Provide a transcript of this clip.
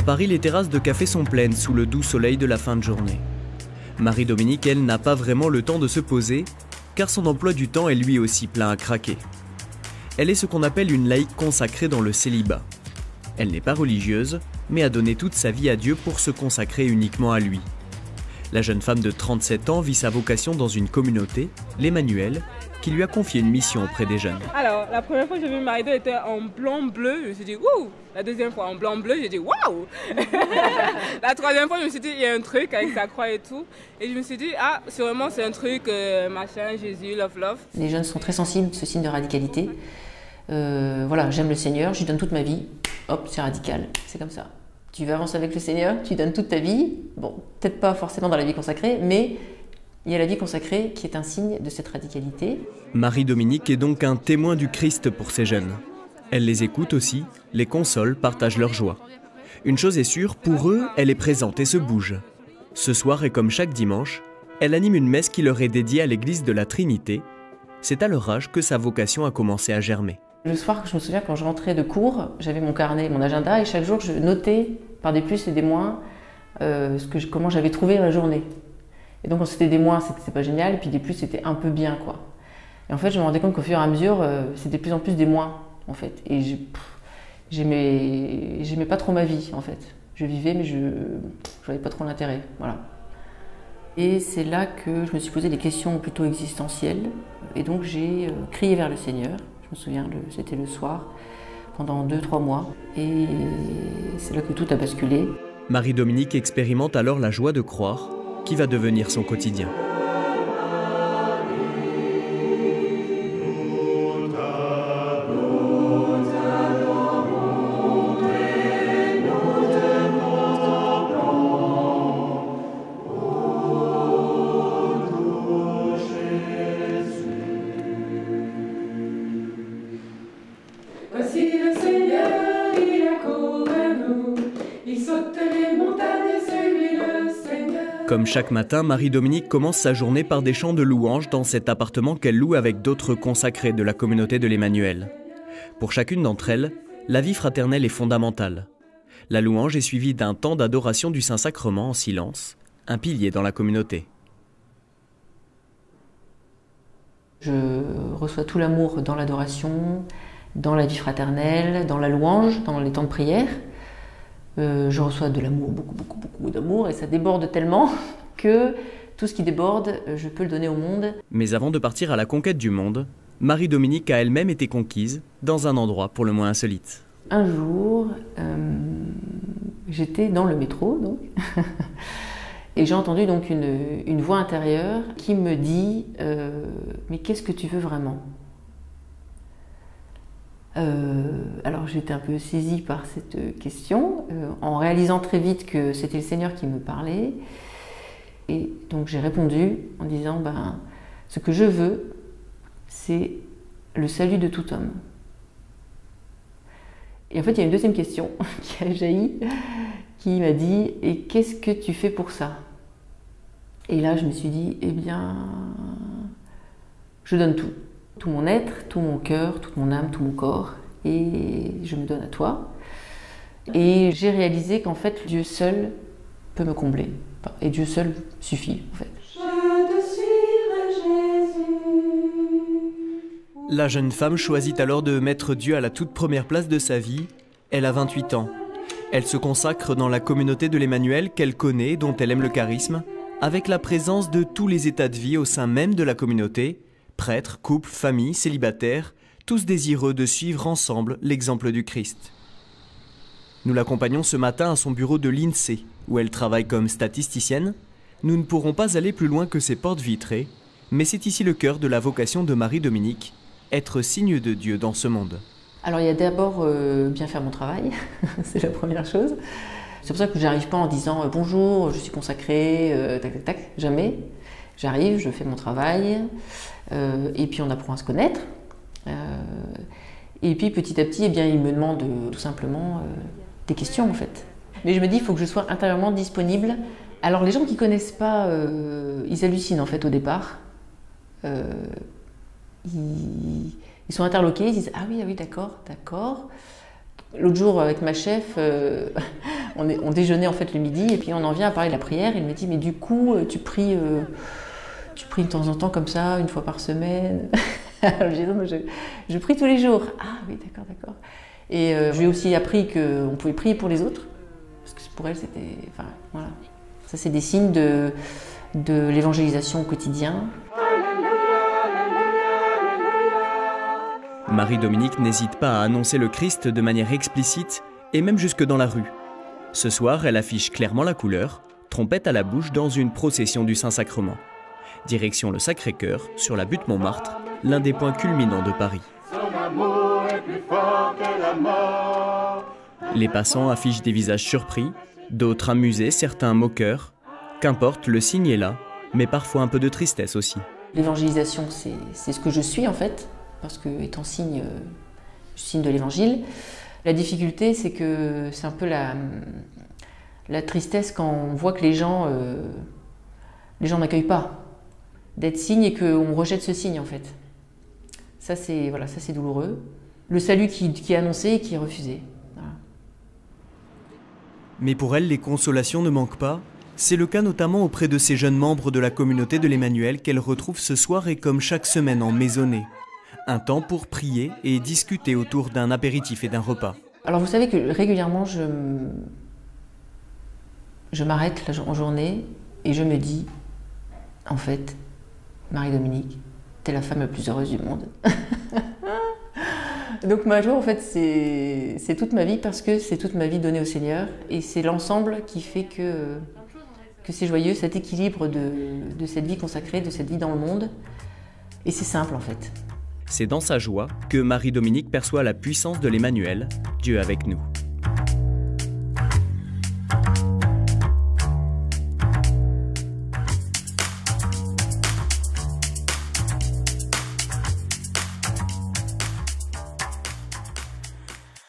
À Paris, les terrasses de café sont pleines sous le doux soleil de la fin de journée. Marie-Dominique, elle, n'a pas vraiment le temps de se poser, car son emploi du temps est lui aussi plein à craquer. Elle est ce qu'on appelle une laïque consacrée dans le célibat. Elle n'est pas religieuse, mais a donné toute sa vie à Dieu pour se consacrer uniquement à lui. La jeune femme de 37 ans vit sa vocation dans une communauté, l'Emmanuel, qui lui a confié une mission auprès des jeunes. Alors, la première fois que j'ai vu Marie elle était en blanc-bleu, je me suis dit wouh. La deuxième fois en blanc-bleu, j'ai dit waouh. La troisième fois, je me suis dit il y a un truc avec sa croix et tout. Et je me suis dit ah, sûrement c'est un truc machin, Jésus, love, love. Les jeunes sont très sensibles à ce signe de radicalité. Voilà, j'aime le Seigneur, je lui donne toute ma vie. Hop, c'est radical, c'est comme ça. Tu vas avancer avec le Seigneur, tu donnes toute ta vie. Bon, peut-être pas forcément dans la vie consacrée, mais il y a la vie consacrée qui est un signe de cette radicalité. Marie-Dominique est donc un témoin du Christ pour ces jeunes. Elle les écoute aussi, les console, partage leur joie. Une chose est sûre, pour eux, elle est présente et se bouge. Ce soir et comme chaque dimanche, elle anime une messe qui leur est dédiée à l'église de la Trinité. C'est à leur âge que sa vocation a commencé à germer. Le soir, je me souviens, quand je rentrais de cours, j'avais mon carnet, mon agenda, et chaque jour, je notais par des plus et des moins comment j'avais trouvé la journée. Et donc, quand c'était des moins, c'était pas génial, et puis des plus, c'était un peu bien, quoi. Et en fait, je me rendais compte qu'au fur et à mesure, c'était de plus en plus des moins, en fait. Et j'aimais pas trop ma vie, en fait. Je vivais, mais je n'avais pas trop l'intérêt, voilà. Et c'est là que je me suis posé des questions plutôt existentielles. Et donc, j'ai crié vers le Seigneur. Je me souviens, c'était le soir, pendant 2-3 mois. Et c'est là que tout a basculé. Marie-Dominique expérimente alors la joie de croire, qui va devenir son quotidien. Voici le Seigneur, il accourt vers nous, il saute les montagnes et suit le Seigneur. Comme chaque matin, Marie-Dominique commence sa journée par des chants de louanges dans cet appartement qu'elle loue avec d'autres consacrés de la communauté de l'Emmanuel. Pour chacune d'entre elles, la vie fraternelle est fondamentale. La louange est suivie d'un temps d'adoration du Saint-Sacrement en silence, un pilier dans la communauté. Je reçois tout l'amour dans l'adoration, dans la vie fraternelle, dans la louange, dans les temps de prière. Je reçois de l'amour, beaucoup d'amour, et ça déborde tellement que tout ce qui déborde, je peux le donner au monde. Mais avant de partir à la conquête du monde, Marie-Dominique a elle-même été conquise dans un endroit pour le moins insolite. Un jour, j'étais dans le métro, donc, et j'ai entendu donc une voix intérieure qui me dit « Mais qu'est-ce que tu veux vraiment ?» Alors j'étais un peu saisie par cette question, en réalisant très vite que c'était le Seigneur qui me parlait. Et donc j'ai répondu en disant ce que je veux, c'est le salut de tout homme. Et en fait, il y a une deuxième question qui a jailli, qui m'a dit « Et qu'est-ce que tu fais pour ça ?» Et là, je me suis dit « Eh bien, je donne tout. Tout mon être, tout mon cœur, toute mon âme, tout mon corps, et je me donne à toi. » Et j'ai réalisé qu'en fait, Dieu seul peut me combler. Et Dieu seul suffit, en fait. Je te suivrai, Jésus. La jeune femme choisit alors de mettre Dieu à la toute première place de sa vie. Elle a 28 ans. Elle se consacre dans la communauté de l'Emmanuel qu'elle connaît, dont elle aime le charisme, avec la présence de tous les états de vie au sein même de la communauté, prêtres, couples, familles, célibataires, tous désireux de suivre ensemble l'exemple du Christ. Nous l'accompagnons ce matin à son bureau de l'INSEE, où elle travaille comme statisticienne. Nous ne pourrons pas aller plus loin que ses portes vitrées, mais c'est ici le cœur de la vocation de Marie-Dominique, être signe de Dieu dans ce monde. Alors il y a d'abord bien faire mon travail, c'est la première chose. C'est pour ça que je n'arrive pas en disant « Bonjour, je suis consacrée, tac tac tac », jamais. J'arrive, je fais mon travail, et puis on apprend à se connaître. Et puis petit à petit, eh bien, il me demande tout simplement des questions en fait. Mais je me dis, il faut que je sois intérieurement disponible. Alors les gens qui ne connaissent pas, ils hallucinent en fait au départ. Ils sont interloqués, ils disent « Ah oui, d'accord, d'accord ». L'autre jour, avec ma chef, On déjeunait en fait le midi et puis on en vient à parler de la prière. Il me dit mais du coup tu pries de temps en temps comme ça, une fois par semaine. Alors, j'ai dit non, je prie tous les jours. Ah oui, d'accord. Et je lui ai aussi appris qu'on pouvait prier pour les autres. Parce que pour elle, c'était... Enfin, voilà. Ça, c'est des signes de l'évangélisation au quotidien. Marie-Dominique n'hésite pas à annoncer le Christ de manière explicite et même jusque dans la rue. Ce soir, elle affiche clairement la couleur, trompette à la bouche dans une procession du Saint-Sacrement. Direction le Sacré-Cœur, sur la butte Montmartre, l'un des points culminants de Paris. Les passants affichent des visages surpris, d'autres amusés, certains moqueurs. Qu'importe, le signe est là, mais parfois un peu de tristesse aussi. L'évangélisation, c'est ce que je suis en fait, parce que étant signe, je suis signe de l'évangile. La difficulté, c'est que c'est un peu la tristesse quand on voit que les gens n'accueillent pas. D'être signe et qu'on rejette ce signe en fait. Ça c'est douloureux. Le salut qui est annoncé et qui est refusé. Voilà. Mais pour elle, les consolations ne manquent pas. C'est le cas notamment auprès de ces jeunes membres de la communauté de l'Emmanuel qu'elle retrouve ce soir et comme chaque semaine en maisonnée. Un temps pour prier et discuter autour d'un apéritif et d'un repas. Alors vous savez que régulièrement je m'arrête en journée et je me dis, en fait, Marie-Dominique, t'es la femme la plus heureuse du monde. Donc ma joie, en fait, c'est toute ma vie parce que c'est toute ma vie donnée au Seigneur et c'est l'ensemble qui fait que c'est joyeux, cet équilibre de cette vie consacrée, de cette vie dans le monde. Et c'est simple, en fait. C'est dans sa joie que Marie-Dominique perçoit la puissance de l'Emmanuel, Dieu avec nous.